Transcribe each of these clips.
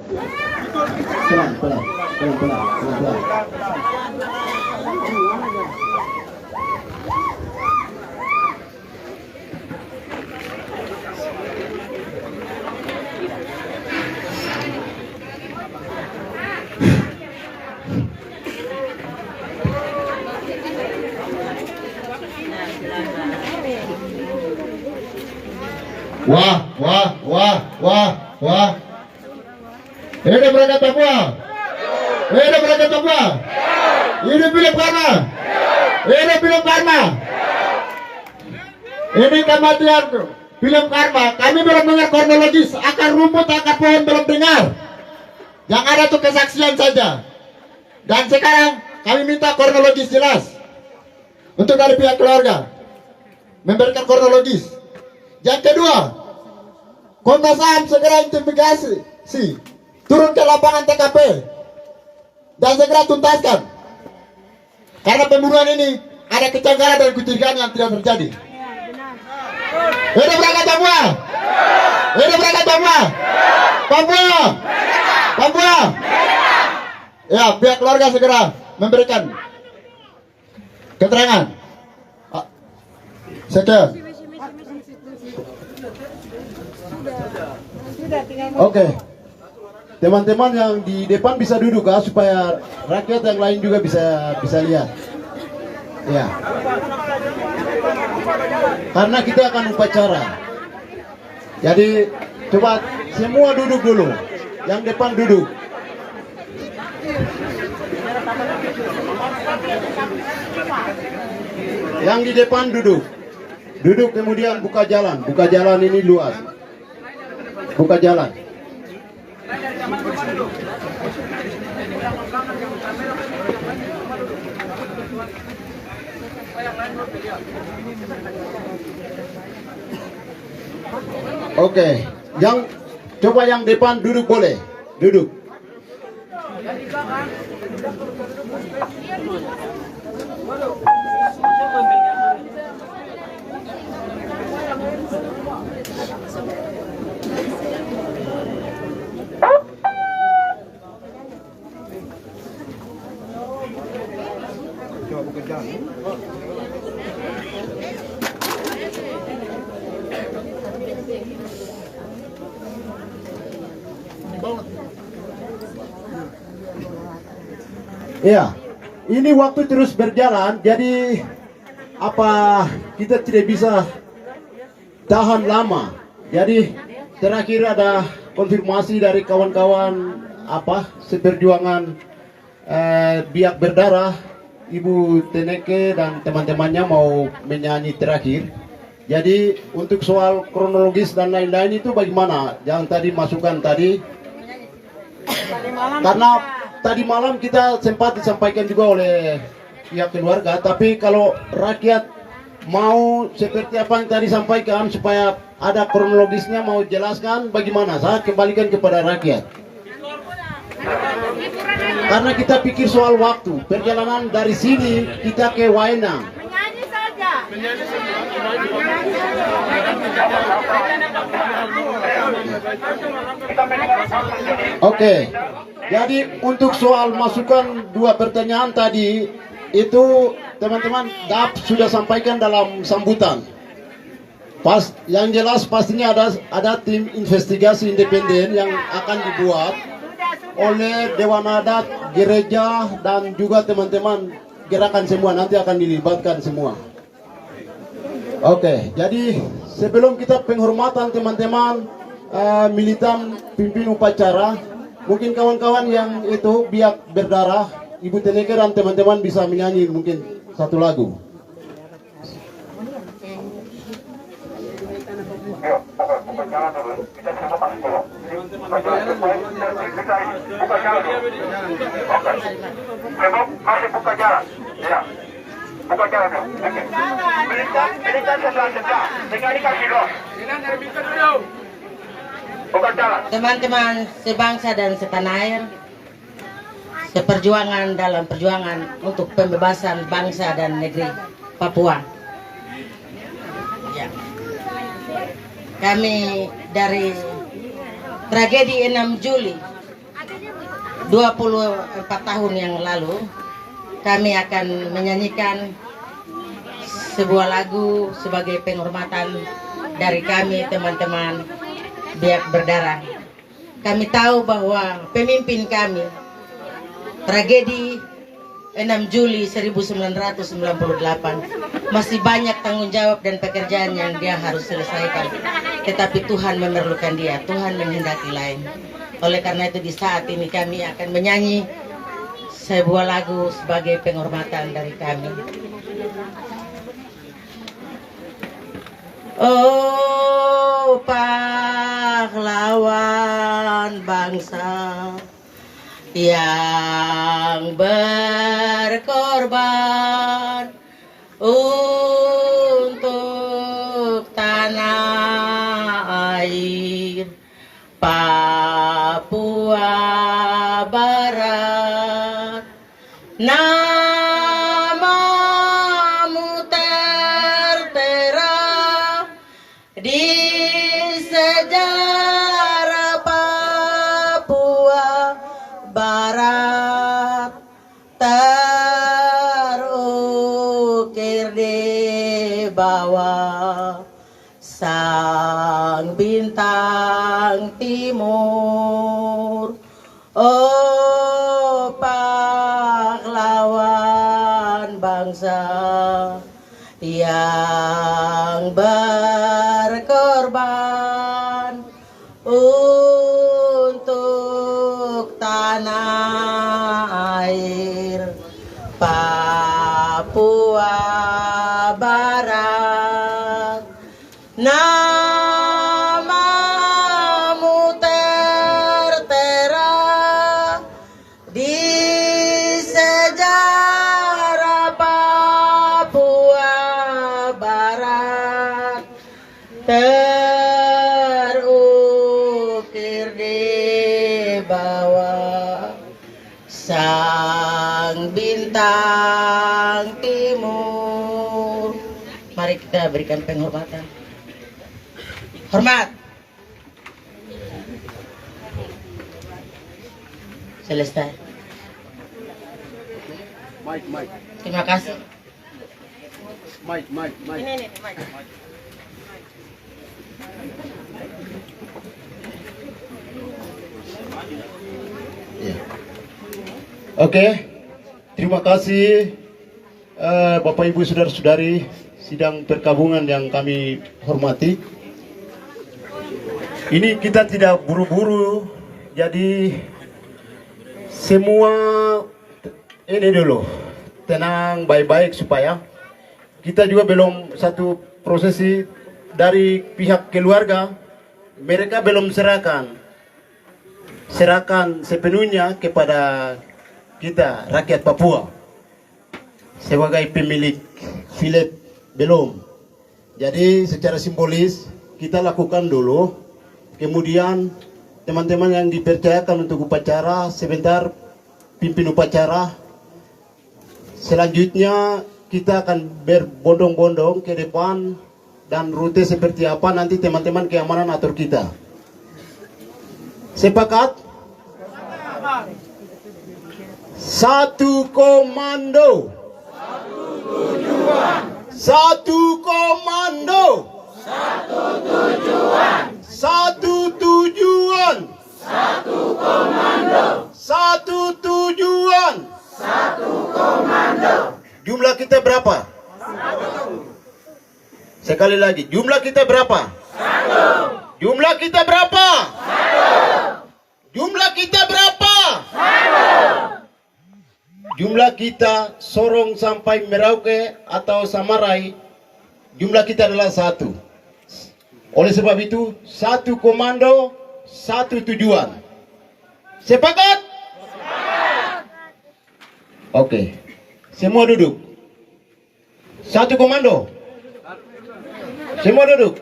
Pelan, pelan, pelan, pelan, pelan, pelan. Wah. Ini berangkat Papua. Ini berangkat Papua. Ini film karma. Ini film karma. Ini kematian film karma. Kami belum dengar kronologis. Akar rumput, akar pohon belum dengar. Yang ada itu kesaksian saja. Dan sekarang kami minta kronologis jelas. Untuk dari pihak keluarga memberikan kronologis. Yang kedua, Komnas HAM segera investigasi, turun ke lapangan TKP dan segera tuntaskan. Karena pembunuhan ini ada kejanggalan dan kecurigaan yang tidak terjadi. Hidup rakyat Papua! Hidup rakyat Papua! Papua! Ya, pihak keluarga segera memberikan keterangan. Sekian. Oke, teman-teman yang di depan bisa duduk supaya rakyat yang lain juga bisa lihat. Ya, karena kita akan upacara. Jadi coba semua duduk dulu. Yang depan duduk. Yang di depan duduk. Duduk kemudian buka jalan. Buka jalan ini luas. Buka jalan. Oke, yang coba yang depan duduk boleh. Duduk. Ya, ini waktu terus berjalan, jadi apa kita tidak bisa tahan lama. Jadi terakhir ada konfirmasi dari kawan-kawan seperjuangan biak berdarah, Ibu Teneke dan teman-temannya mau menyanyi terakhir. Jadi untuk soal kronologis dan lain-lain itu bagaimana? Yang tadi masukan tadi, karena tadi malam kita sempat disampaikan juga oleh pihak keluarga, tapi kalau rakyat mau seperti apa yang tadi sampaikan supaya ada kronologisnya mau jelaskan bagaimana, saya kembalikan kepada rakyat. Karena kita pikir soal waktu, perjalanan dari sini kita ke Wainang. Menyanyi saja. Oke. Jadi untuk soal masukan dua pertanyaan tadi itu teman-teman DAP sudah sampaikan dalam sambutan. Yang jelas pastinya ada tim investigasi independen yang akan dibuat oleh Dewan Adat, gereja dan juga teman-teman gerakan semua, nanti akan dilibatkan semua. Oke, jadi sebelum kita penghormatan teman-teman militan pimpin upacara, mungkin kawan-kawan yang itu biak berdarah, Ibu Teneke dan teman-teman bisa menyanyi mungkin satu lagu. Masih buka jalan. Ya. Buka jalan. Oke. Militan sebelah. Tinggal dikasih dong. Buka jalan. Teman-teman sebangsa dan setanah air, seperjuangan dalam perjuangan untuk pembebasan bangsa dan negeri Papua. Ya. Kami dari tragedi 6 Juli 24 tahun yang lalu kami akan menyanyikan sebuah lagu sebagai penghormatan dari kami teman-teman Biak Berdarah. Kami tahu bahwa pemimpin kami tragedi 6 Juli 1998 masih banyak tanggung jawab dan pekerjaan yang dia harus selesaikan. Tetapi Tuhan memerlukan dia, Tuhan menghendaki lain. Oleh karena itu di saat ini kami akan menyanyi sebuah lagu sebagai penghormatan dari kami. Oh pahlawan bangsa yang berkorban untuk tanah air Papua Barat, namamu tertera di sejarah Papua Barat, terukir di bawah sang bintang timur. Oh pahlawan bangsa yang berkorban untuk tanah air Papua Barat, namamu tertera di sejarah Papua Barat, terukir di bawah sang bintang timur. Mari kita berikan penghormatan. Hormat. Selesai. Mike. Terima kasih. Mike. Ini, Mike. Ya. Oke, terima kasih Bapak Ibu Saudara-saudari sidang perkabungan yang kami hormati. Ini kita tidak buru-buru, jadi semua ini dulu tenang baik-baik supaya kita juga belum satu prosesi dari pihak keluarga, mereka belum serahkan sepenuhnya kepada kita rakyat Papua sebagai pemilik filet, belum. Jadi secara simbolis kita lakukan dulu, kemudian teman-teman yang dipercayakan untuk upacara sebentar pimpin upacara. Selanjutnya kita akan berbondong-bondong ke depan dan rute seperti apa nanti teman-teman keamanan atur kita. Sepakat? Satu komando. Satu komando. Satu tujuan. Satu komando. Satu tujuan. Satu komando. Jumlah kita berapa? Satu. Sekali lagi, jumlah kita berapa? Satu. Jumlah kita berapa? Satu. Jumlah kita berapa? Satu. Jumlah kita Sorong sampai Merauke atau Samarai, jumlah kita adalah satu. Oleh sebab itu, satu komando, satu tujuan. Sepakat? Sepakat. Oke, semua duduk. Satu komando. Semua duduk.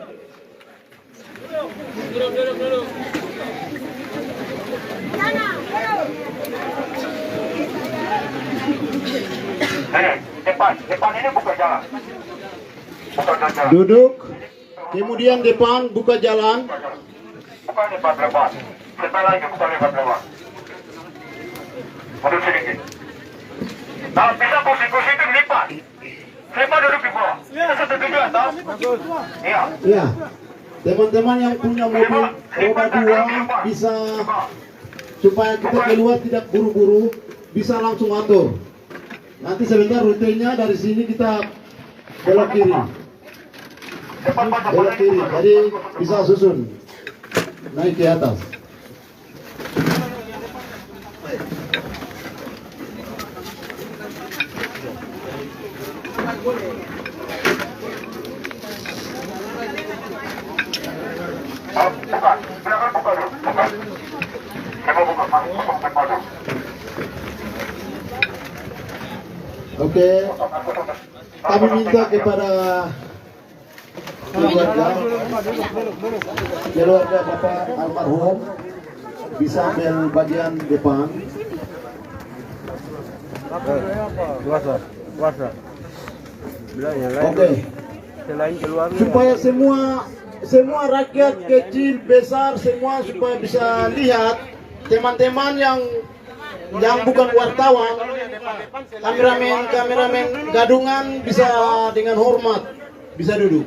Depan ini buka jalan. Buka jalan. Duduk. Kemudian depan buka jalan. Buka depan lebar. Setelah lagi buka lebar. Mundur sedikit. Nah, bisa kursi-kursi itu dilipat. Siapa duduk di bawah? Kita satu tujuan, toh? Iya. Ya, teman-teman yang punya mobil roda 2 bisa, supaya kita keluar tidak buru-buru, bisa langsung atur. Nanti sebentar rutenya dari sini kita belok kiri. Belok kiri, jadi bisa susun naik ke atas. Buka, silakan buka dulu. Buka. Saya mau buka, Mas. Buka dulu. Oke, kami minta kepada keluarga Bapak almarhum bisa ambil bagian depan. Puasa. Bilang yang lain. Oke, Selain keluarga. supaya semua rakyat kecil besar semua supaya bisa lihat, teman-teman yang bukan wartawan, kameramen gadungan bisa dengan hormat bisa duduk.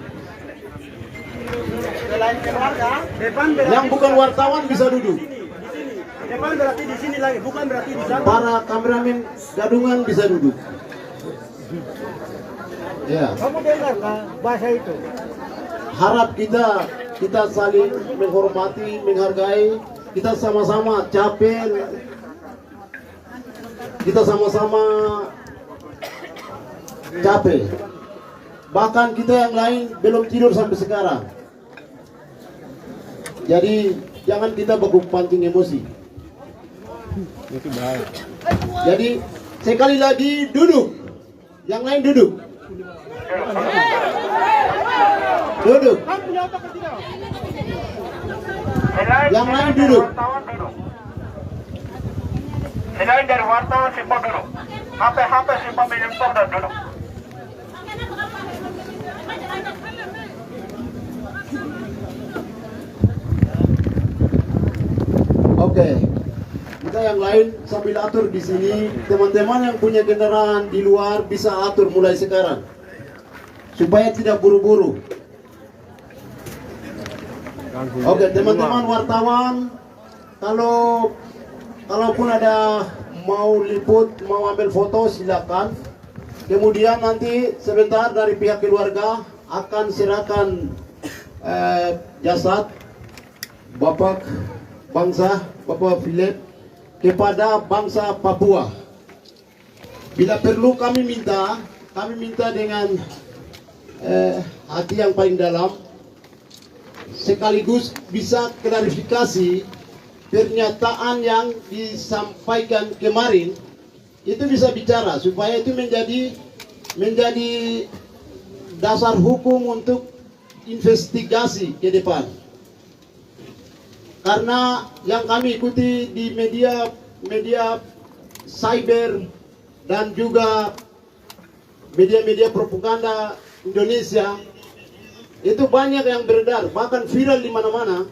Selain keluarga, depan Yang bukan wartawan bisa duduk. depan berarti di sini lagi, bukan berarti di sana. Para kameramen gadungan bisa duduk. Ya, Kamu dengar bahasa itu? harap kita saling menghormati, menghargai. Kita sama-sama capek. Kita sama-sama capek. Bahkan kita yang lain belum tidur sampai sekarang. Jadi jangan kita baku pancing emosi. Jadi sekali lagi duduk. Yang lain duduk. Duduk. Yang lain duduk. Selain dari wartawan, simpan duduk. HP simpan menyentuh dan duduk. Oke. Kita yang lain sambil atur di sini. Teman-teman yang punya kendaraan di luar bisa atur mulai sekarang. Supaya tidak buru-buru. Oke, teman-teman wartawan, kalaupun ada mau liput, mau ambil foto silakan. Kemudian nanti sebentar dari pihak keluarga akan serahkan jasad Bapak bangsa Bapak Philip kepada bangsa Papua. Bila perlu kami minta dengan hati yang paling dalam, sekaligus bisa klarifikasi pernyataan yang disampaikan kemarin, itu bisa bicara supaya itu menjadi dasar hukum untuk investigasi ke depan. Karena yang kami ikuti di media cyber dan juga media-media propaganda Indonesia, itu banyak yang beredar, bahkan viral di mana-mana,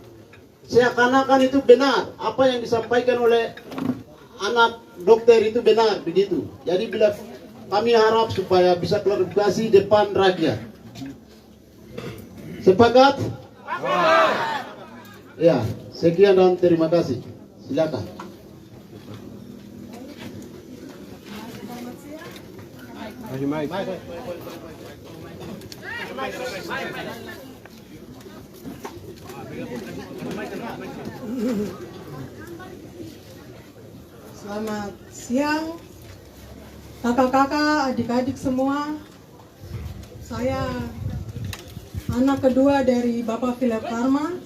seakan-akan itu benar, apa yang disampaikan oleh anak dokter itu benar, begitu. Jadi bila kami harap supaya bisa klarifikasi depan rakyat. Sepakat? Ya, sekian dan terima kasih. Silakan. Selamat siang, kakak-kakak, adik-adik semua. Saya anak kedua dari Bapak Philip Karma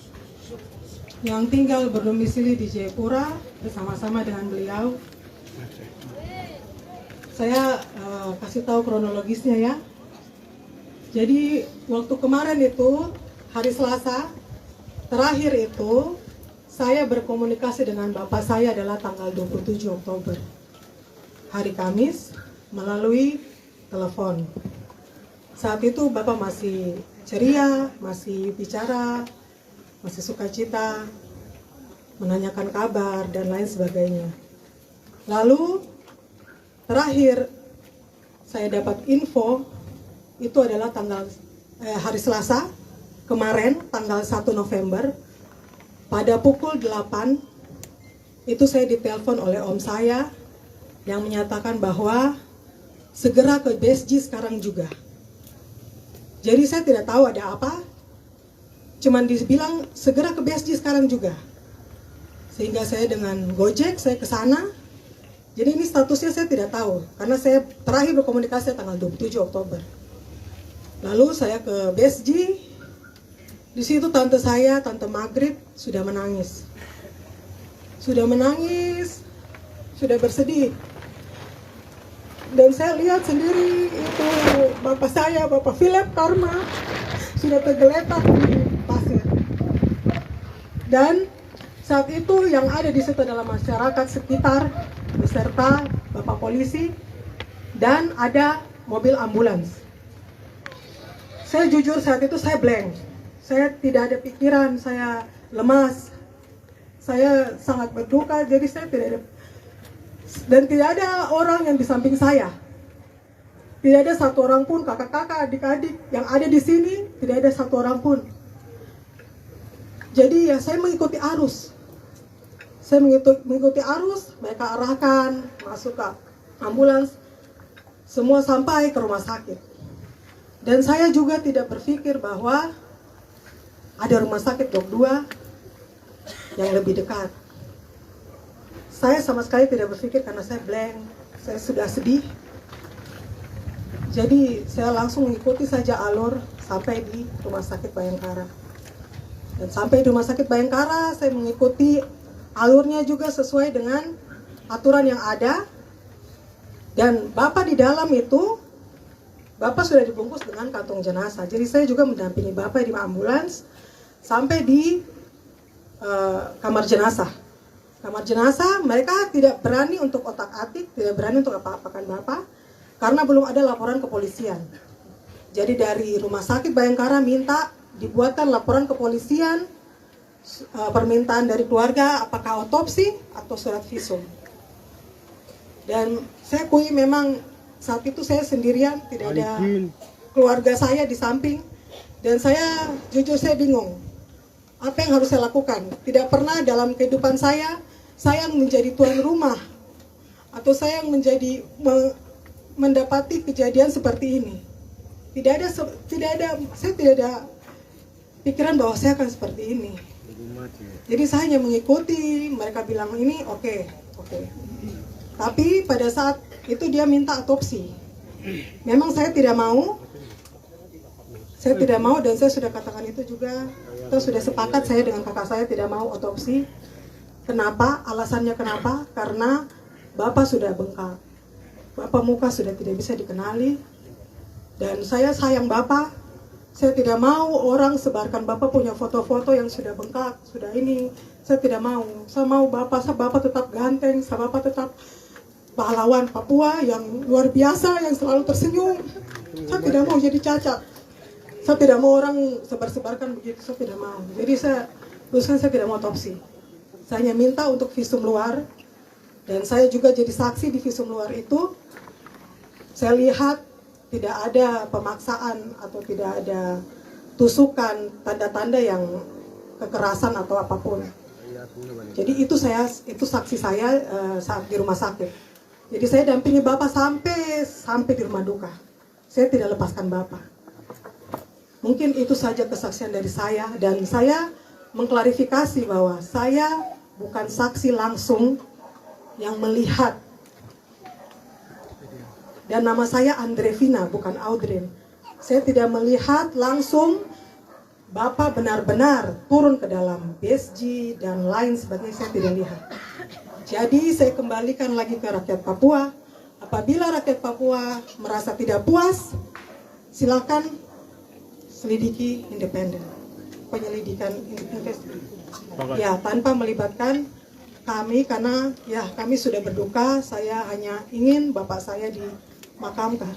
yang tinggal berdomisili di Jayapura bersama-sama dengan beliau. Saya kasih tahu kronologisnya ya. Jadi waktu kemarin itu hari Selasa terakhir itu saya berkomunikasi dengan bapak saya adalah tanggal 27 Oktober. Hari Kamis melalui telepon. Saat itu bapak masih ceria, masih bicara, masih sukacita, menanyakan kabar dan lain sebagainya. Lalu terakhir saya dapat info itu adalah hari Selasa kemarin, tanggal 1 November pada pukul 8 itu saya ditelepon oleh om saya yang menyatakan bahwa segera ke BSG sekarang juga. Jadi saya tidak tahu ada apa, cuman dibilang segera ke BSG sekarang juga. Sehingga saya dengan Gojek saya ke sana. Jadi ini statusnya saya tidak tahu karena saya terakhir berkomunikasi tanggal 27 Oktober. Lalu saya ke BSG. Di situ tante saya, Tante Maghrib sudah menangis. Sudah menangis, sudah bersedih. Dan saya lihat sendiri itu bapak saya, Bapak Philip Karma, sudah tergeletak di pasir. Dan saat itu yang ada di situ adalah masyarakat sekitar beserta Bapak Polisi dan ada mobil ambulans. Saya jujur saat itu saya blank. Saya tidak ada pikiran, saya lemas. Saya sangat berduka, jadi saya tidak ada. Dan tidak ada orang yang di samping saya. Tidak ada satu orang pun, kakak-kakak, adik-adik yang ada di sini, tidak ada satu orang pun. Jadi ya saya mengikuti arus. Saya mengikuti arus, mereka arahkan, masuk ke ambulans, semua sampai ke rumah sakit. Dan saya juga tidak berpikir bahwa ada rumah sakit Dok 2 yang lebih dekat. Saya sama sekali tidak berpikir karena saya blank, saya sudah sedih. Jadi saya langsung mengikuti saja alur sampai di Rumah Sakit Bayangkara. Dan sampai di Rumah Sakit Bayangkara saya mengikuti alurnya juga sesuai dengan aturan yang ada. Dan Bapak di dalam itu, Bapak sudah dibungkus dengan kantong jenazah. Jadi saya juga mendampingi Bapak di ambulans sampai di kamar jenazah. Kamar jenazah mereka tidak berani untuk otak-atik, tidak berani untuk apa-apakan Bapak karena belum ada laporan kepolisian. Jadi dari Rumah Sakit Bayangkara minta dibuatkan laporan kepolisian, permintaan dari keluarga apakah otopsi atau surat visum. Dan saya akui memang saat itu saya sendirian, tidak ada keluarga saya di samping, dan saya jujur saya bingung apa yang harus saya lakukan. Tidak pernah dalam kehidupan saya yang menjadi tuan rumah atau saya yang menjadi mendapati kejadian seperti ini. Saya tidak ada pikiran bahwa saya akan seperti ini. Jadi saya hanya mengikuti, mereka bilang ini oke. Tapi pada saat itu dia minta otopsi. Memang saya tidak mau dan saya sudah katakan itu juga. Kita sudah sepakat saya dengan kakak saya tidak mau otopsi. Kenapa? Alasannya kenapa? Karena Bapak sudah bengkak. Bapak muka sudah tidak bisa dikenali. Dan saya sayang Bapak. Saya tidak mau orang sebarkan Bapak punya foto-foto yang sudah bengkak, sudah ini. Saya tidak mau. Saya mau Bapak tetap ganteng, Bapak tetap pahlawan Papua yang luar biasa, yang selalu tersenyum. Saya tidak mau jadi cacat. Saya tidak mau orang sebar-sebarkan begitu, saya tidak mau. Jadi saya teruskan saya tidak mau otopsi. Saya hanya minta untuk visum luar, dan saya juga jadi saksi di visum luar itu. Saya lihat tidak ada pemaksaan atau tidak ada tusukan, tanda-tanda yang kekerasan atau apapun. Jadi itu saksi saya saat di rumah sakit. Jadi saya dampingi Bapak sampai di rumah duka. Saya tidak lepaskan Bapak. Mungkin itu saja kesaksian dari saya, dan saya mengklarifikasi bahwa saya bukan saksi langsung yang melihat. Dan nama saya Andrevina, bukan Audrey. Saya tidak melihat langsung Bapak benar-benar turun ke dalam BSG dan lain sebagainya, saya tidak lihat. Jadi saya kembalikan lagi ke rakyat Papua. Apabila rakyat Papua merasa tidak puas, silakan selidiki independen, penyelidikan investigasi. Ya, tanpa melibatkan kami, karena ya kami sudah berduka. Saya hanya ingin Bapak saya dimakamkan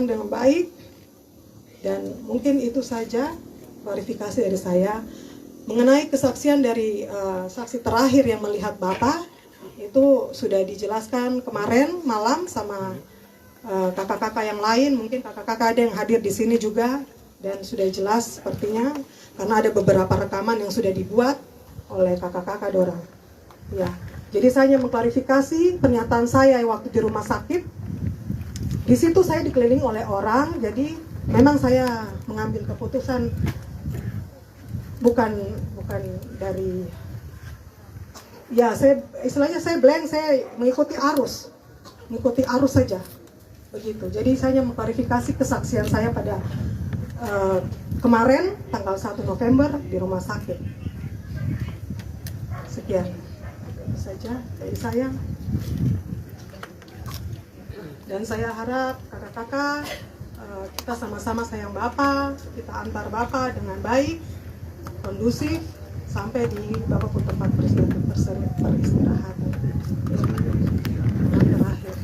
dengan baik. Dan mungkin itu saja klarifikasi dari saya mengenai kesaksian dari saksi terakhir yang melihat Bapak. itu sudah dijelaskan kemarin malam sama kakak-kakak yang lain, mungkin kakak-kakak ada yang hadir di sini juga, dan sudah jelas sepertinya karena ada beberapa rekaman yang sudah dibuat oleh kakak-kakak dorang. Ya, jadi saya hanya mengklarifikasi pernyataan saya waktu di rumah sakit. Di situ saya dikelilingi oleh orang, jadi memang saya mengambil keputusan bukan dari, ya saya istilahnya saya blank, saya mengikuti arus saja begitu. Jadi saya hanya mengklarifikasi kesaksian saya pada kemarin tanggal 1 November di rumah sakit. Sekian saja dari saya. Dan saya harap kakak-kakak kita sama-sama sayang Bapak, kita antar Bapak dengan baik, kondusif, sampai di Bapak pun tempat peristirahatan. Yang terakhir,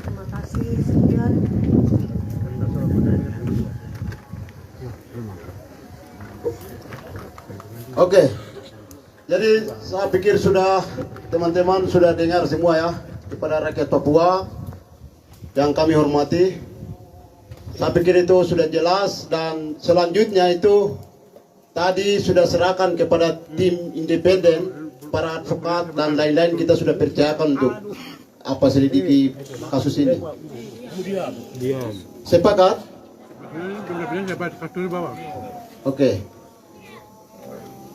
terima kasih, sekian. Oke, jadi saya pikir sudah teman-teman sudah dengar semua ya, kepada rakyat Papua yang kami hormati. Saya pikir itu sudah jelas, dan selanjutnya itu tadi sudah serahkan kepada tim independen, para advokat dan lain-lain, kita sudah percayakan untuk selidiki kasus ini. Sepakat? Oke.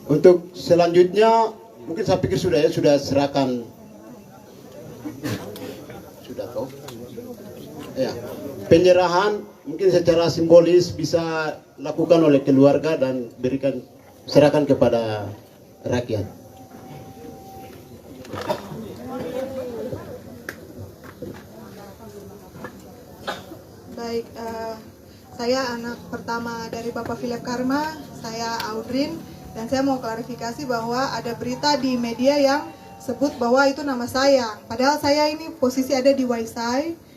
Untuk selanjutnya mungkin saya pikir sudah serahkan. Sudah kok. Ya. Penyerahan mungkin secara simbolis bisa lakukan oleh keluarga dan serahkan kepada rakyat. Baik, saya anak pertama dari Bapak Philip Karma, saya Audrin, dan saya mau klarifikasi bahwa ada berita di media yang sebut bahwa itu nama saya. Padahal saya ini posisi ada di Waisai,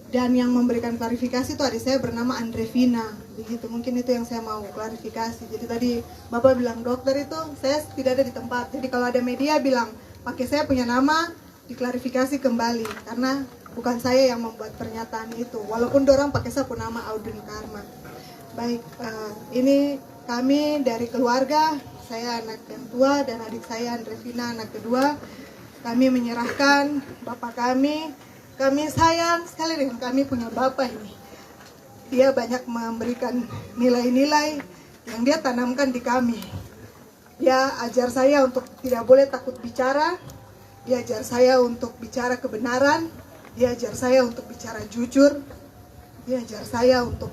dan yang memberikan klarifikasi itu adik saya bernama Andrevina. Begitu, mungkin itu yang saya mau klarifikasi. Jadi tadi Bapak bilang dokter itu, saya tidak ada di tempat. Jadi kalau ada media bilang pakai saya punya nama, diklarifikasi kembali, karena bukan saya yang membuat pernyataan itu, walaupun dorang pakai saya pun nama Audrin Karma. Baik, ini kami dari keluarga, saya anak yang tua dan adik saya Andrevina anak kedua. Kami menyerahkan bapak kami sayang sekali dengan kami punya bapak ini. Dia banyak memberikan nilai-nilai yang dia tanamkan di kami. Dia ajar saya untuk tidak boleh takut bicara, dia ajar saya untuk bicara kebenaran, dia ajar saya untuk bicara jujur, dia ajar saya untuk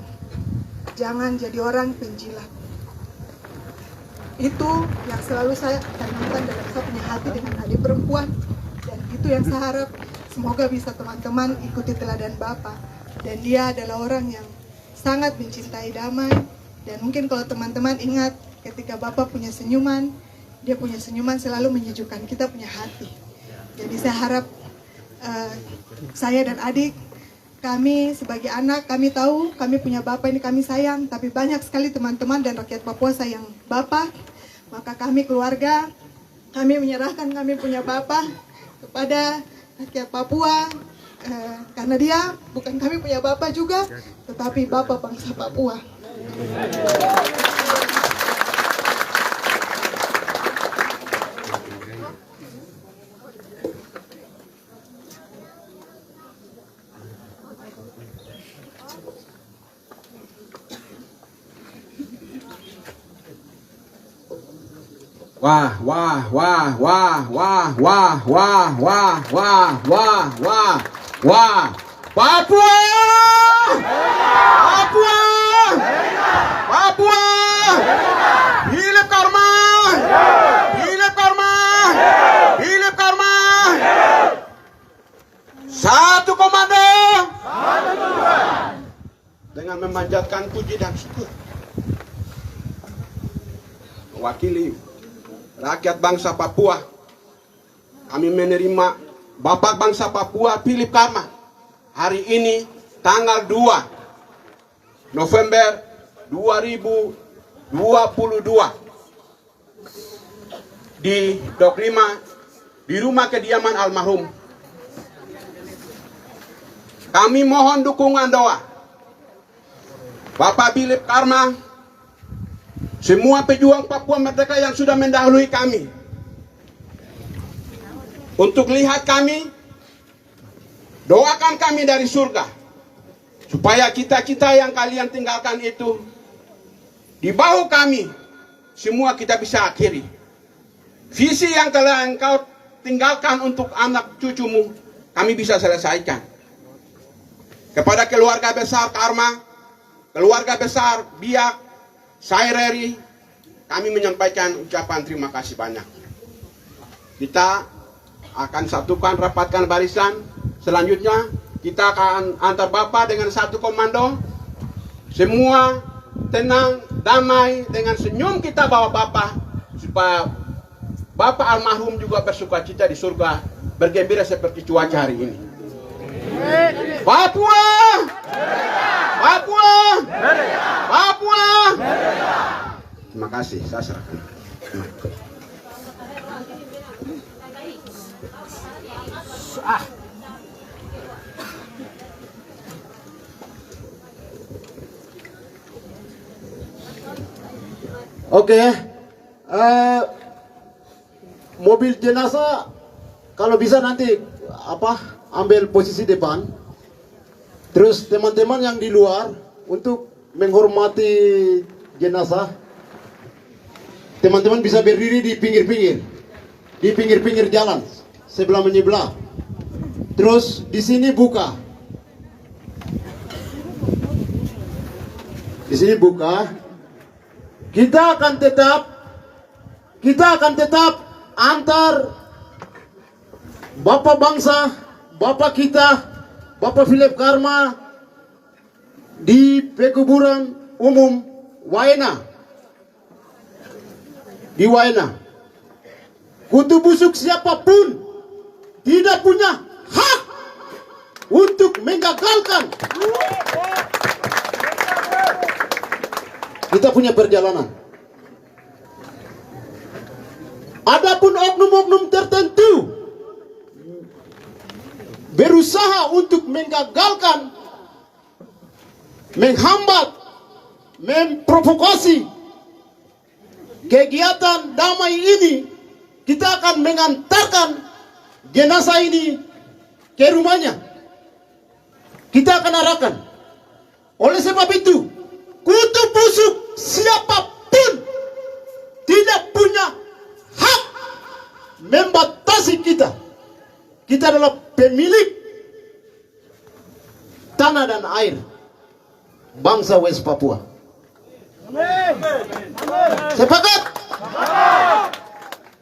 jangan jadi orang penjilat. Itu yang selalu saya tanamkan dalam saya punya hati dengan adik perempuan, dan itu yang saya harap semoga bisa teman-teman ikuti teladan Bapak. Dan dia adalah orang yang sangat mencintai damai, dan mungkin kalau teman-teman ingat ketika Bapak punya senyuman, dia punya senyuman selalu menyejukkan kita punya hati. Jadi saya harap saya dan adik, kami sebagai anak, kami tahu kami punya Bapak ini kami sayang, tapi banyak sekali teman-teman dan rakyat Papua sayang Bapak. Maka kami keluarga, kami menyerahkan kami punya Bapak kepada rakyat Papua, karena dia bukan kami punya Bapak juga, tetapi Bapak bangsa Papua. Wah, wah, wah, wah, wah, wah, wah, wah, wah, wah, wah, wah, Papua! Papua! Papua! Philip Karma! Philip Karma! Philip Karma! Satu komando! Dengan memanjatkan puji dan syukur, mewakili rakyat bangsa Papua, kami menerima Bapak bangsa Papua Philip Karma hari ini tanggal 2 November 2022 di Dok 5 di rumah kediaman almarhum kami mohon dukungan doa Bapak Philip Karma, semua pejuang Papua Merdeka yang sudah mendahului kami, untuk lihat kami, doakan kami dari surga, supaya kita-kita yang kalian tinggalkan itu, di bahu kami, semua kita bisa akhiri. Visi yang telah engkau tinggalkan untuk anak cucumu, kami bisa selesaikan. Kepada keluarga besar Karma, keluarga besar Biak, Saireri, kami menyampaikan ucapan terima kasih banyak. Kita akan satukan, rapatkan barisan. Selanjutnya kita akan antar Bapak dengan satu komando. Semua tenang, damai, dengan senyum kita bawa Bapak, supaya Bapak almarhum juga bersuka cita di surga, bergembira seperti cuaca hari ini. Papua! Papua! Papua! Terima kasih, saya serahkan. Oke, mobil jenazah kalau bisa nanti ambil posisi depan. Terus teman-teman yang di luar untuk menghormati jenazah, teman-teman bisa berdiri di pinggir-pinggir jalan sebelah menyebelah. Terus di sini buka, di sini buka. Kita akan tetap antar Bapak bangsa, Bapak kita, Bapak Philip Karma di pekuburan umum Waena. Di Waena. Kutu busuk siapapun tidak punya hak untuk menggagalkan kita punya perjalanan. Adapun oknum-oknum tertentu berusaha untuk menggagalkan, menghambat, memprovokasi kegiatan damai ini, kita akan mengantarkan jenazah ini ke rumahnya. Kita akan arahkan. Oleh sebab itu, kutu busuk siapapun tidak punya hak membatasi kita. Kita adalah pemilik tanah dan air bangsa West Papua. Sepakat?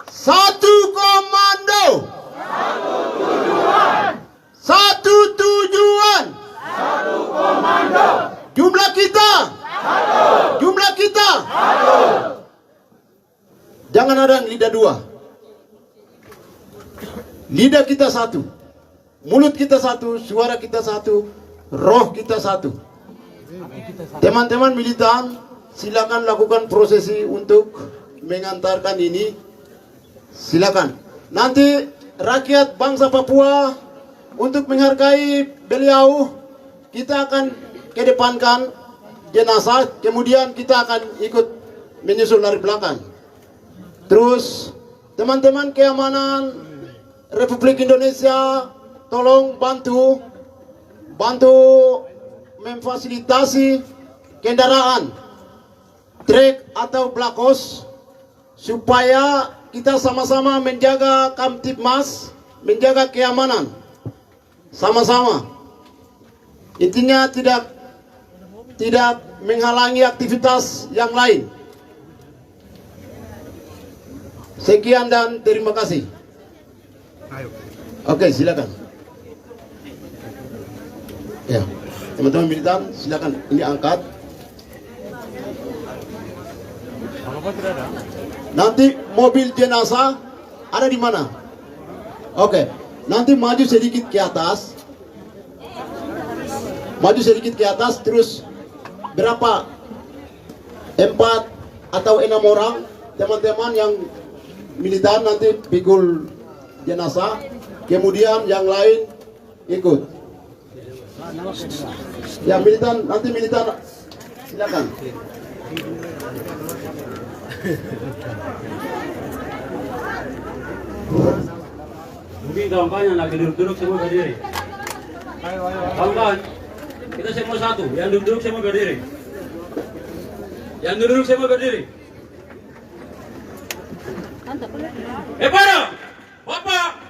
Satu komando, satu tujuan, satu komando. Jumlah kita, jumlah kita. Jangan ada lidah dua. Lidah kita satu, mulut kita satu, suara kita satu, roh kita satu. Teman-teman militan, silakan lakukan prosesi untuk mengantarkan ini. Silakan. Nanti rakyat bangsa Papua untuk menghargai beliau, kita akan kedepankan jenazah, kemudian kita akan ikut menyusul dari belakang. Terus teman-teman keamanan Republik Indonesia, tolong bantu memfasilitasi kendaraan trek atau blakos supaya kita sama-sama menjaga Kamtibmas, menjaga keamanan sama-sama. Intinya tidak menghalangi aktivitas yang lain. Sekian dan terima kasih. Oke, silakan. Ya, teman-teman militan, silakan ini angkat. Nanti mobil jenazah ada di mana? Oke, nanti maju sedikit ke atas. Maju sedikit ke atas, terus berapa? 4 atau 6 orang teman-teman yang militan nanti pikul jenazah, kemudian yang lain ikut. Ya militan, nanti militan silakan. Mungkin kawan-kawan yang lagi duduk-duduk semua berdiri. Kawan-kawan, kita semua satu. Yang duduk semua berdiri. Yang duduk semua berdiri. Para Bapak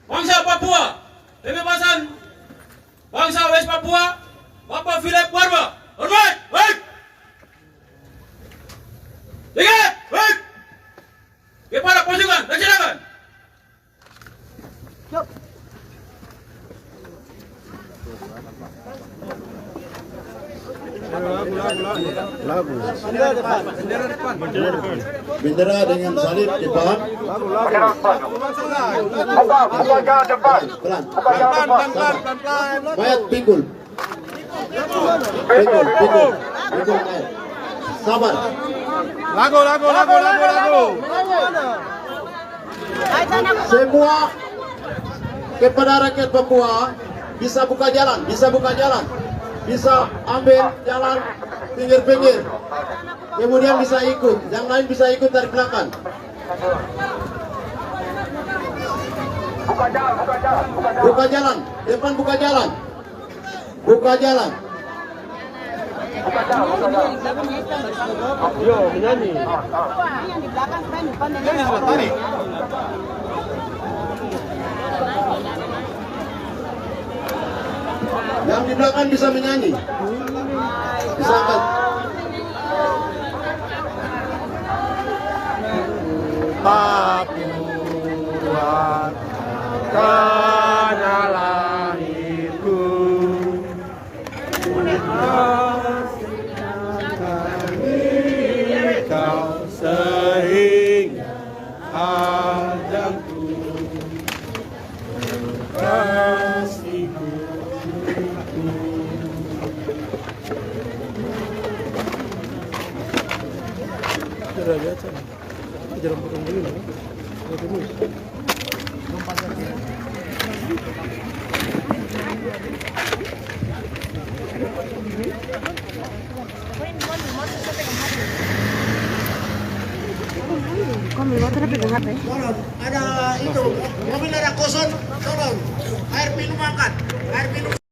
bangsa Papua, kebebasan bangsa West Papua, Bapak Philip Karma, hormat, baik. Lihat, baik. Kepada pasukan, dan silakan. Bendera dengan salib depan. Buka jalan depan. Pelan. Buka jalan depan. Mayat pikul. Pikul. Mayat. Sabar. Lagu. Semua kepada rakyat Papua bisa buka jalan, bisa ambil jalan pinggir-pinggir, kemudian bisa ikut, yang lain bisa ikut dari belakang. Buka jalan, depan buka jalan. Yo, menyanyi. Yang di belakang bisa menyanyi. Bisa angkat. Papua tanah lahirku, kau sehingga hadangku kasihku. Ada itu, mobil ada kosong, tolong. Air minum makan, air minum.